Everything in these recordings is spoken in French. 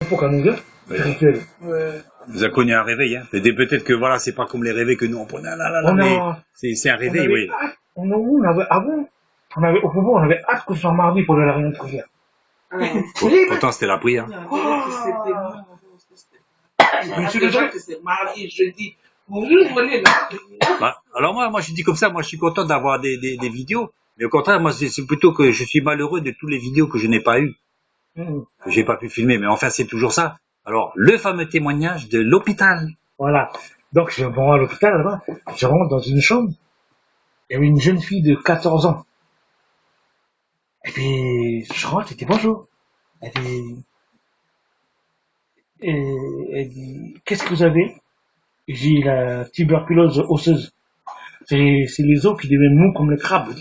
Pour qu'un gars, spirituel. Vous avez connu un réveil, hein. Peut-être que voilà, c'est pas comme les réveils que nous on prenait, mais c'est un réveil, oui. Avant, au faubourg, on avait hâte que ce soit mardi pour la réunion de prière. Pourtant, c'était la prière. C'est mardi, jeudi. Vous venez là. Bah, alors moi, je dis comme ça, moi, je suis content d'avoir des vidéos. Mais au contraire, moi, c'est plutôt que je suis malheureux de toutes les vidéos que je n'ai pas eues, que j'ai pas pu filmer. Mais enfin, c'est toujours ça. Alors, le fameux témoignage de l'hôpital. Voilà. Donc, je vais à l'hôpital, là-bas. Je rentre dans une chambre. Il y avait une jeune fille de 14 ans. Et puis, je rentre, elle dit bonjour. Elle dit, qu'est-ce que vous avez? J'ai la tuberculose osseuse. C'est les os qui deviennent mous comme les crabes.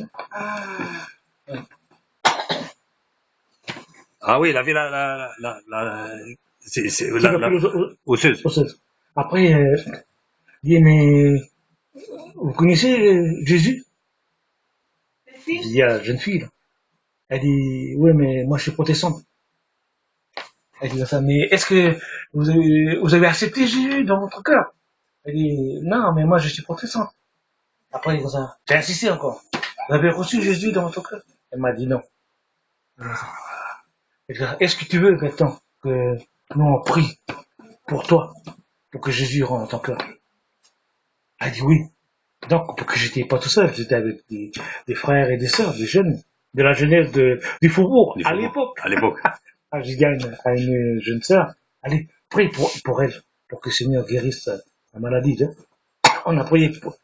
Ah oui, elle avait osseuse. Après, elle dit, mais vous connaissez Jésus? Il dit, la jeune fille, là. Elle dit, oui, mais moi je suis protestante. Elle dit ça, mais est-ce que vous avez accepté Jésus dans votre cœur? Elle dit, non, mais moi je suis protestante. Après, il dit ça, j'ai insisté encore. Vous avez reçu Jésus dans votre cœur? Elle m'a dit non. Est-ce que tu veux maintenant que nous on prie pour toi, pour que Jésus rentre dans ton cœur? Elle dit oui. Donc, pour que j'étais pas tout seul, j'étais avec des frères et des sœurs, des jeunes, de la jeunesse du faubourg, à l'époque. À l'époque. J'ai dit à une jeune sœur, allez, prie pour elle, pour que le Seigneur guérisse sa maladie. Hein. On a prié pour...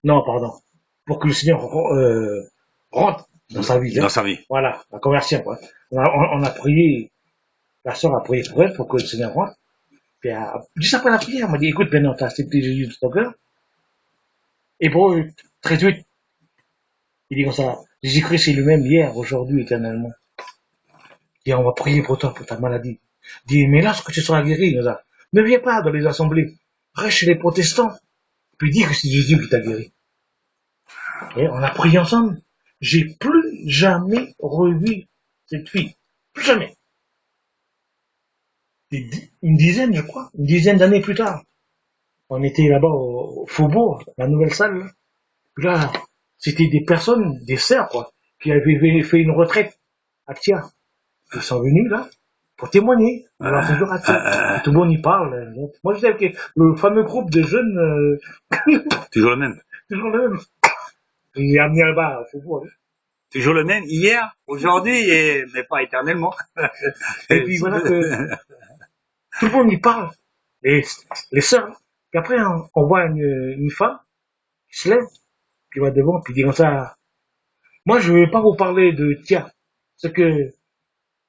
Non, pardon. Pour que le Seigneur rentre dans sa vie. Hein. Dans sa vie. Voilà, la conversion. Quoi. On a prié, la sœur a prié pour elle, pour que le Seigneur rentre. Puis, juste après la prière, elle m'a dit, écoute, maintenant, t'as accepté Jésus de ton cœur. Et pour eux, très vite, il dit comme ça, Jésus-Christ est lui-même hier, aujourd'hui, éternellement. Et on va prier pour toi, pour ta maladie. Il dit, mais lorsque tu seras guéri, ne viens pas dans les assemblées. Reste chez les protestants. Puis dis que c'est Jésus qui t'a guéri. Et on a prié ensemble. J'ai plus jamais revu cette fille. Plus jamais. Une dizaine, je crois. Une dizaine d'années plus tard. On était là-bas au Faubourg, la nouvelle salle. Là, c'était des personnes, des sœurs, quoi, qui avaient fait une retraite à Tia. Ils sont venus, là, pour témoigner. Alors, c'est toujours à Tia. Tout le monde y parle. Moi, j'étais avec le fameux groupe de jeunes, Toujours le même. toujours le même. Il est amené là-bas au Faubourg. Toujours le même, hier, aujourd'hui, mais pas éternellement. Et puis voilà que tout le monde y parle. Les sœurs. Puis après, on voit une femme qui se lève, qui va devant, puis dit comme ça, moi je ne vais pas vous parler de Tia, ce que le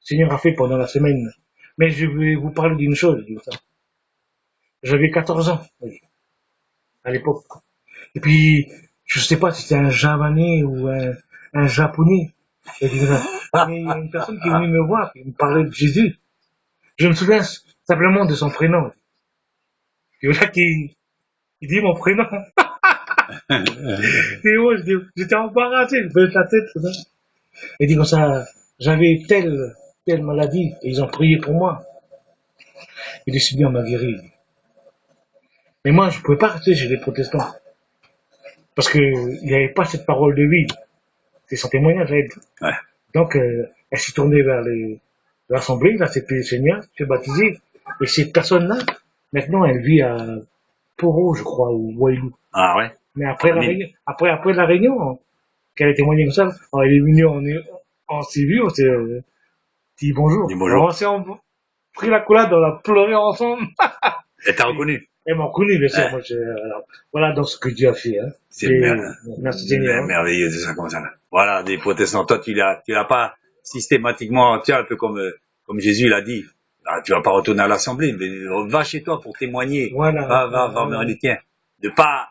Seigneur a fait pendant la semaine, mais je vais vous parler d'une chose. J'avais 14 ans, à l'époque. Et puis, je sais pas si c'était un Javanais ou un Japonais. Et puis, mais il y a une personne qui est venue me voir, qui me parlait de Jésus. Je me souviens simplement de son prénom. Et voilà qu'il dit mon prénom. Et moi, j'étais embarrassé, je baisse la tête. Il dit comme ça, j'avais telle maladie, et ils ont prié pour moi. Et le Seigneur m'a guéri. Mais moi, je ne pouvais pas rester chez les protestants. Parce qu'il n'y avait pas cette parole de vie. C'est son témoignage à elle. Ouais. Donc, elle s'est tournée vers l'assemblée, là, c'est le Seigneur, s'est baptisée. Et cette personne-là, maintenant, elle vit à Poro, je crois, ou Wailou. Ah ouais. Mais après la réunion, qu'elle a témoigné comme ça, elle est venue en civil, on s'est dit bonjour. Dis bonjour. On s'est pris la coulade, on a pleuré ensemble. Elle t'a reconnu. Elle m'a reconnu, bien sûr. Ouais. Moi, voilà donc ce que Dieu a fait. Hein. C'est merveilleux de ça comme ça. Là. Voilà, des protestants. Toi, tu l'as pas systématiquement, tiens, un peu comme Jésus l'a dit. Ah, tu vas pas retourner à l'assemblée, mais va chez toi pour témoigner. Voilà. Va vers les tiens. De pas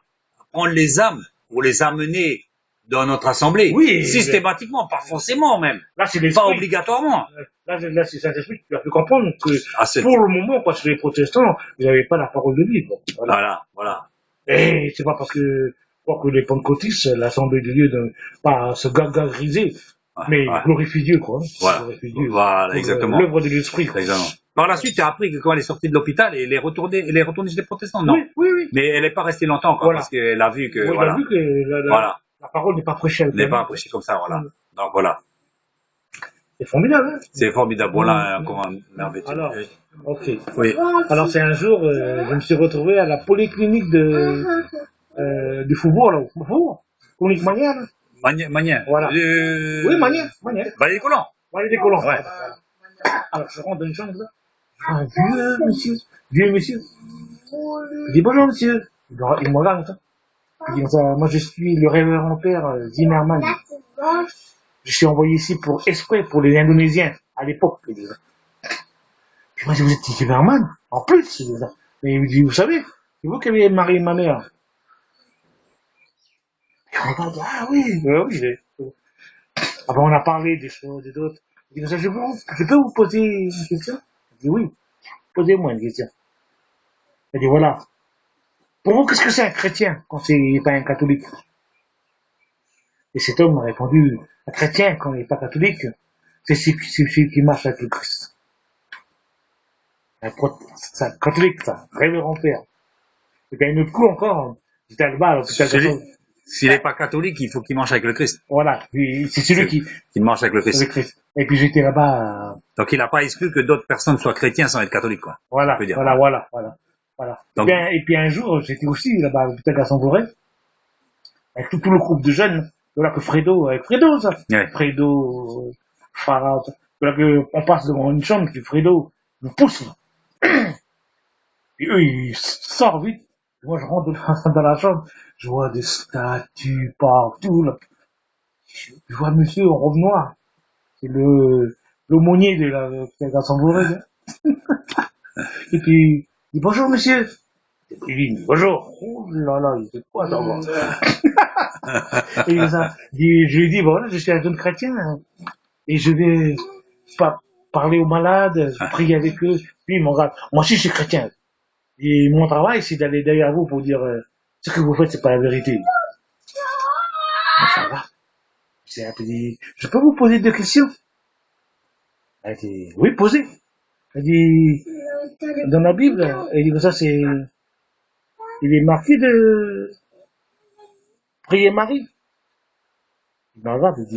prendre les âmes pour les amener dans notre assemblée. Oui. Systématiquement, pas forcément même. Là, c'est pas obligatoirement. Là, c'est Saint-Esprit qui a fait comprendre que pour le moment, quand c'est les protestants, ils n'avaient pas la parole de Dieu. Voilà. Et c'est pas parce que les pentecôtistes, l'assemblée de Dieu, pas se gargariser Mais il glorifie Dieu, quoi. Voilà, Glorifie Dieu. voilà, exactement. L'œuvre de l'esprit. Exactement. Par la suite, tu as appris que quand elle est sortie de l'hôpital, elle est retournée chez les protestants, non? Oui, oui, oui. Mais elle n'est pas restée longtemps, quoi, Voilà. parce qu'elle a vu que, Oui, voilà. elle a vu que Voilà. la parole n'est pas prêchée. N'est pas prêchée comme ça, voilà. Donc, voilà. C'est formidable, hein. C'est formidable. Voilà, comment merveilleux. Alors, ok. Oui. Alors, c'est un jour, je me suis retrouvé à la polyclinique du Faubourg, là, au Faubourg. Clinique Magnin, là. Magnin. Voilà. Oui, Magnin. Valérie Collant. Valérie Collant. Ouais. Alors, je rentre dans une chambre, là. Un vieux monsieur. Je dis bonjour, monsieur. Il me regarde, ça. Il dit, moi, je suis le révérend père Zimmerman. Je suis envoyé ici exprès pour les Indonésiens, à l'époque. Puis moi, je dis, vous êtes Zimmerman? En plus, mais il me dit, vous savez, c'est vous qui avez marié ma mère. Et on regarde, ah oui, oui. Après, on a parlé des choses et d'autres. Il dit, je peux vous poser une question? Je dis, oui, posez-moi une question. Il dit, voilà. Pour vous, qu'est-ce que c'est un chrétien quand c'est pas un catholique? Et cet homme m'a répondu, un chrétien quand il n'est pas catholique, c'est celui qui marche avec le Christ. Un catholique, ça, révérend père. Et puis, il y a un autre coup encore, j'étais là-bas à l'hôpital. S'il n'est pas catholique, il faut qu'il mange avec le Christ. Voilà, c'est celui qui mange avec le Christ. Et puis j'étais là-bas. Donc il n'a pas exclu que d'autres personnes soient chrétiens sans être catholiques, quoi. Voilà. Donc, et puis un jour, j'étais aussi là-bas à l'hôpital Gaston-Boré, avec tout le groupe de jeunes, de là que Fredo, ça. Ouais. Fredo, Farah, de là que on passe devant une chambre, puis Fredo nous pousse. Puis eux, ils sortent vite. Moi, je rentre dans la chambre, je vois des statues partout, là. Je vois monsieur en robe noire. C'est l'aumônier de la Gaston-Boré, là. Et puis, il dit bonjour monsieur. Il dit bonjour. Oh là là, il dit quoi d'abord? Et je lui dis, voilà, je suis un jeune chrétien, hein, et je vais parler aux malades, prier avec eux. Puis il me regarde, moi aussi je suis chrétien. Et mon travail, c'est d'aller derrière vous pour dire, ce que vous faites, c'est pas la vérité. Mais ça va. C'est un peu dit, je peux vous poser 2 questions? Elle dit, oui, posez. Elle dit, dans la Bible, elle dit, ça c'est, il est marqué de prier Marie. Il me regarde, il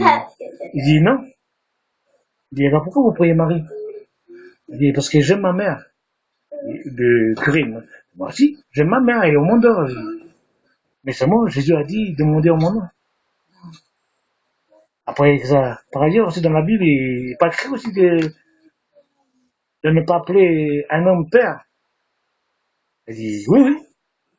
dit non. Il dit, alors pourquoi vous priez Marie? Il dit, parce que j'aime ma mère. De crime. Moi aussi, j'aime ma mère, elle est au monde d'or. Mais seulement, Jésus a dit, demandez au monde. Après ça, par ailleurs, aussi dans la Bible, il n'est pas écrit aussi de ne pas appeler un homme père. Elle dit, oui.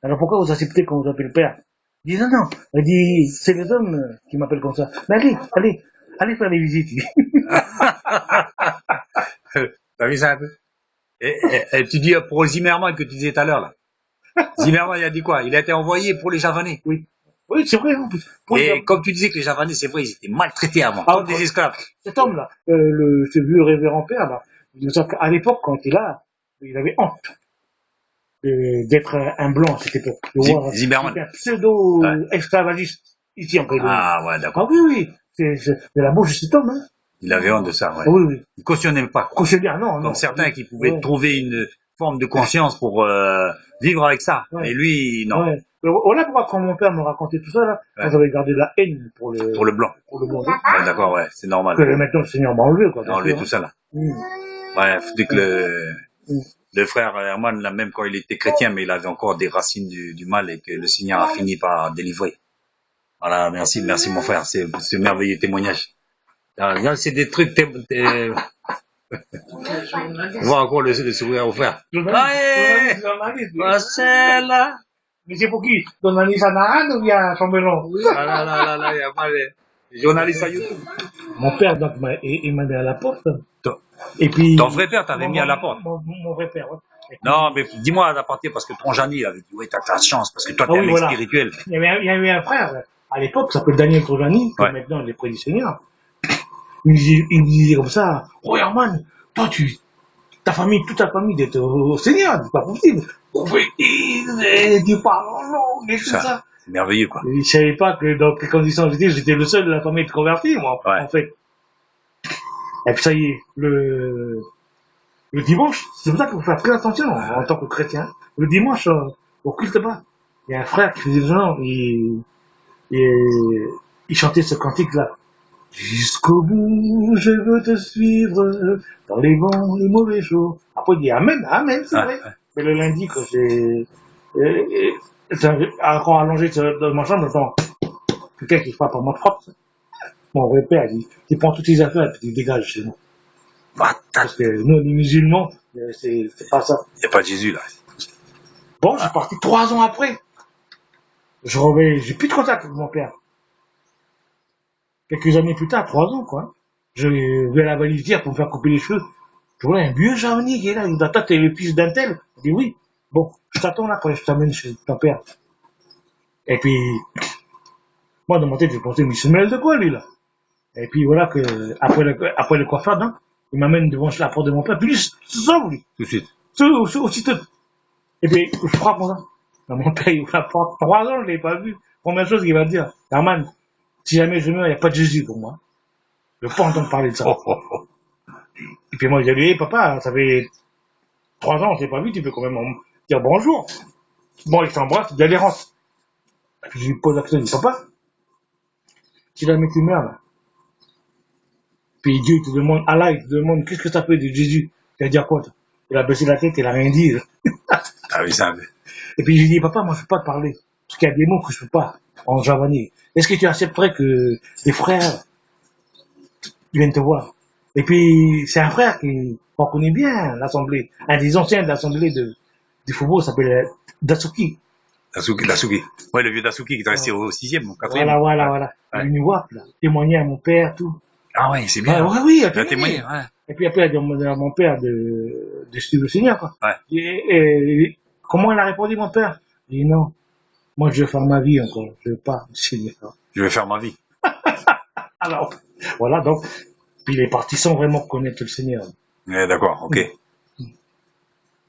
Alors pourquoi vous acceptez qu'on vous appelle père? Il dit, non. Elle dit, c'est les hommes qui m'appellent comme ça. Mais allez faire les visites. T'as vu ça un peu? Et tu dis pour Zimmerman que tu disais tout à l'heure, là. Zimmerman, il a dit quoi? Il a été envoyé pour les Javanais. Oui, c'est vrai. Et comme tu disais que les Javanais, c'est vrai, ils étaient maltraités avant, comme des esclaves. Cet homme-là, ce vieux révérend père, là, à l'époque, quand il est là, il avait honte d'être un blanc à cette époque. Zimmerman. C'était un pseudo-esclavagiste, ici en Calédonie. Ah ouais, d'accord. Ah oui. C'est de la bouche de cet homme, hein. Il avait honte de ça, ouais. Oui. Il cautionnait pas. Non. Comme certains qui pouvaient trouver une forme de conscience pour vivre avec ça. Ouais. Et lui, non. Ouais. Voilà pourquoi quand mon père me racontait tout ça, là, quand j'avais gardé la haine pour le blanc. Ouais, d'accord, ouais, c'est normal. Que maintenant le Seigneur m'a enlevé, quoi. Enlevé tout ça, là. Bref, dès que le frère Herman, là, même quand il était chrétien, mais il avait encore des racines du mal et que le Seigneur a fini par délivrer. Voilà, merci mon frère, c'est ce merveilleux témoignage. Là, c'est des trucs, voir encore le sourire au frère. Marcella. Mais c'est pour qui? Journaliste à Nahan ou bien Chambellan? Là, il y a pas les journalistes à YouTube. Mon père, donc, il m'a mis à la porte. Et puis. Ton vrai père t'avait mis à la porte? Mon vrai père, ouais. Non, mais dis-moi à la partie, parce que ton Jani, il avait dit, oui, t'as ta chance, parce que toi, t'es un mec spirituel. Il y avait un frère, à l'époque, qui s'appelle Daniel Trojani, qui maintenant il est près du Seigneur. Il me disait comme ça, oh Herman, toi, ta famille, toute ta famille d'être au Seigneur, c'est pas possible. Tu parles en langue et tout ça. C'est merveilleux, quoi. Je savais pas que dans quelles conditions j'étais le seul de la famille de convertir, moi, en fait. Et puis ça y est, le dimanche, c'est pour ça qu'il faut faire très attention en tant que chrétien. Le dimanche, au culte bas, il y a un frère qui faisait le genre, il chantait ce cantique-là. Jusqu'au bout, je veux te suivre, dans les bons, les mauvais jours. Après, il dit Amen, Amen, c'est vrai. Mais le lundi, quand quand allongé dans ma chambre, j'entends quelqu'un qui frappe à ma porte. Mon vrai père, il dit, tu prends toutes tes affaires et puis tu dégages chez nous. Parce que nous, les musulmans, c'est pas ça. Il n'y a pas de Jésus, là. Bon, je suis parti 3 ans après. J'ai plus de contact avec mon père. Quelques années plus tard, 3 ans, quoi. Je vais à la valisière pour me faire couper les cheveux. Je vois un vieux jauni qui est là. Il me dit, t'es le fils d'un tel? Je dis oui. Bon, je t'attends là quand je t'amène chez ton père. Et puis, moi, dans mon tête, je pensais, mais il se mêle de quoi, lui, là? Et puis, voilà que, après le coiffeur, hein, il m'amène devant la porte de mon père. Puis lui, tout ça, lui. Tout de suite. Aussitôt. Et puis, je frappe, moi, là. Mon père, il ouvre la porte. 3 ans, je l'ai pas vu. Première chose qu'il va dire, Herman, si jamais je meurs, il n'y a pas de Jésus pour moi. Je ne veux pas entendre parler de ça. Et puis moi, je lui ai dit, papa, ça fait 3 ans, on s'est pas vu, tu peux quand même dire bonjour. Bon, il s'embrasse, il dit, allez, rentre. Et puis je lui pose la question, il dit, papa, si jamais tu meurs, là, puis Dieu te demande, Allah, il te demande, qu'est-ce que ça fait de Jésus? Tu vas dire quoi, toi? Il a baissé la tête, il a rien dit. Ah oui, ça. Et puis je lui ai dit, papa, moi, je peux pas te parler. Parce qu'il y a des mots que je peux pas, en javanais. Est-ce que tu accepterais que les frères viennent te voir? Et puis, c'est un frère qu'on connaît bien, l'assemblée. Un des anciens de l'assemblée du football s'appelle Datsuki. Dasuki. Ouais, le vieux Dasuki qui est resté au 6e, au 4e. Voilà. Ouais. Il nous voit, là. Témoigner à mon père, tout. Ah ouais, c'est bien. Oui, il a témoigné, ouais. Et puis après, il a demandé à mon père de suivre le Seigneur, quoi. Ouais. Et comment il a répondu, mon père? Il dit non. Moi, je veux faire ma vie encore. Je veux pas le Seigneur. Je veux faire ma vie. Alors, voilà, donc. Puis il est parti sans vraiment connaître le Seigneur. Ouais, d'accord, ok.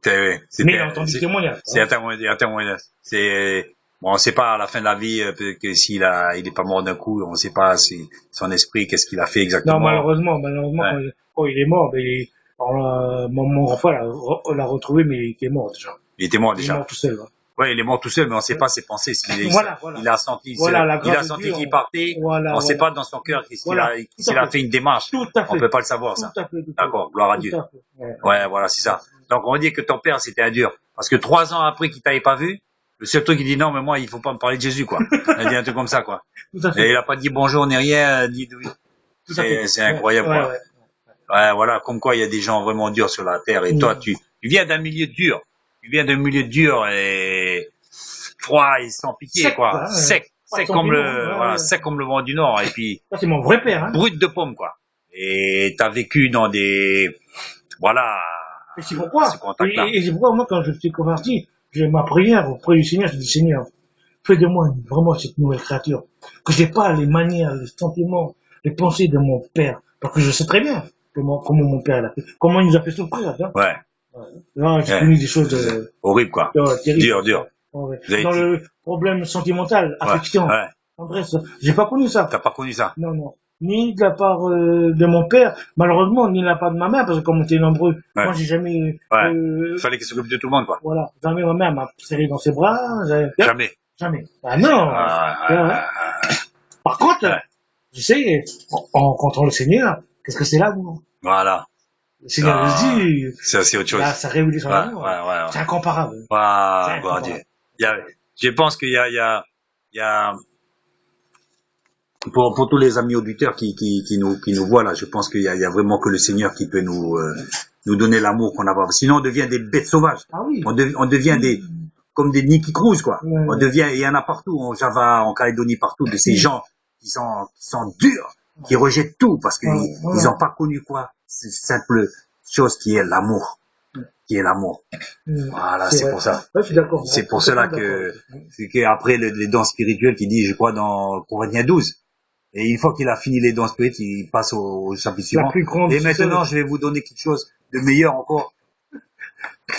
Mais il a entendu témoignage. C'est un témoignage. Bon, on sait pas à la fin de la vie que s'il est pas mort d'un coup, on sait pas si son esprit, qu'est-ce qu'il a fait exactement. Non, malheureusement, ouais. quand il est mort, mon grand-père l'a retrouvé, mais il était mort déjà. Il était mort déjà. Il est mort tout seul. Hein. Ouais, il est mort tout seul, mais on sait pas ses pensées. Voilà. Il a senti, il a senti qu'il partait. On sait pas dans son cœur s'il a fait une démarche. Tout à fait. On peut pas le savoir, ça. D'accord, gloire à Dieu. Ouais, voilà, c'est ça. Donc, on dit que ton père, c'était un dur. Parce que 3 ans après qu'il t'avait pas vu, le seul truc, il dit non, mais moi, il faut pas me parler de Jésus, quoi. Il a dit un truc comme ça, quoi. Et il a pas dit bonjour, ni rien, ni oui. C'est incroyable, quoi. Ouais, voilà, comme quoi il y a des gens vraiment durs sur la terre. Et toi, tu viens d'un milieu dur. Tu viens d'un milieu dur et froid et sans pitié, sec, quoi. Sec comme sec comme le vent du Nord. Et puis. Ça, c'est mon vrai père, hein. Brut de pomme, quoi. Et t'as vécu dans des, voilà. Et c'est pourquoi, moi, quand je suis converti, j'ai ma prière auprès du Seigneur, je dis, Seigneur, fais de moi vraiment cette nouvelle créature. Que j'ai pas les manières, les sentiments, les pensées de mon père. Parce que je sais très bien comment mon père l'a fait. Comment il nous a fait souffrir, hein. Ouais. Non, j'ai connu des choses, horribles, quoi. Terribles. Dur. Ouais. Dans le problème sentimental, affection. Ouais. En vrai, j'ai pas connu ça. T'as pas connu ça? Non. Ni de la part de mon père, malheureusement, ni de la part de ma mère, parce que comme on était nombreux, moi j'ai jamais... Il fallait qu'il s'occupe de tout le monde, quoi. Voilà, jamais ma mère m'a serré dans ses bras. Jamais. Ah non. Par contre, je sais, en rencontrant le Seigneur, qu'est-ce que c'est l'amour? Voilà. Le Seigneur nous dit... Ça, c'est autre chose. Là, ça révèle son amour. C'est incomparable. Gloire Dieu. Je pense qu'il y a pour tous les amis auditeurs qui nous voient là, je pense qu'il y a vraiment que le Seigneur qui peut nous donner l'amour qu'on a. Sinon, on devient des bêtes sauvages. Ah oui. On devient comme des Nicky Cruz, quoi. On devient, il y en a partout, en Java, en Calédonie, partout, de ces gens qui sont durs, qui rejettent tout parce qu'ils n'ont pas connu quoi. C'est simple chose qui est l'amour. Voilà, c'est pour ça. Ouais, je suis d'accord. C'est pour cela c'est qu'après les dons spirituels qui dit, je crois, dans Corinthiens 12. Et une fois qu'il a fini les dons spirituels, il passe au chapitre suivant. Et maintenant, je vais vous donner quelque chose de meilleur encore.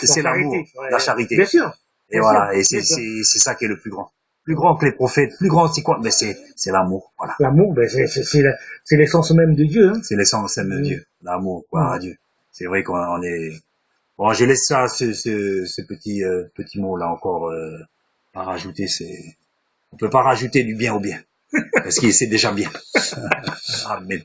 C'est l'amour, la charité. Bien sûr. Et voilà, et c'est ça qui est le plus grand. plus grand que les prophètes, plus grand c'est quoi? Ben c'est l'amour, voilà. L'amour, ben c'est l'essence même de Dieu. Hein. C'est l'essence même de Dieu, l'amour, quoi, à Dieu. C'est vrai qu'on est. Bon, je laisse ça, ce petit mot là encore pas rajouter. On peut pas rajouter du bien au bien, parce que c'est déjà bien. Amen.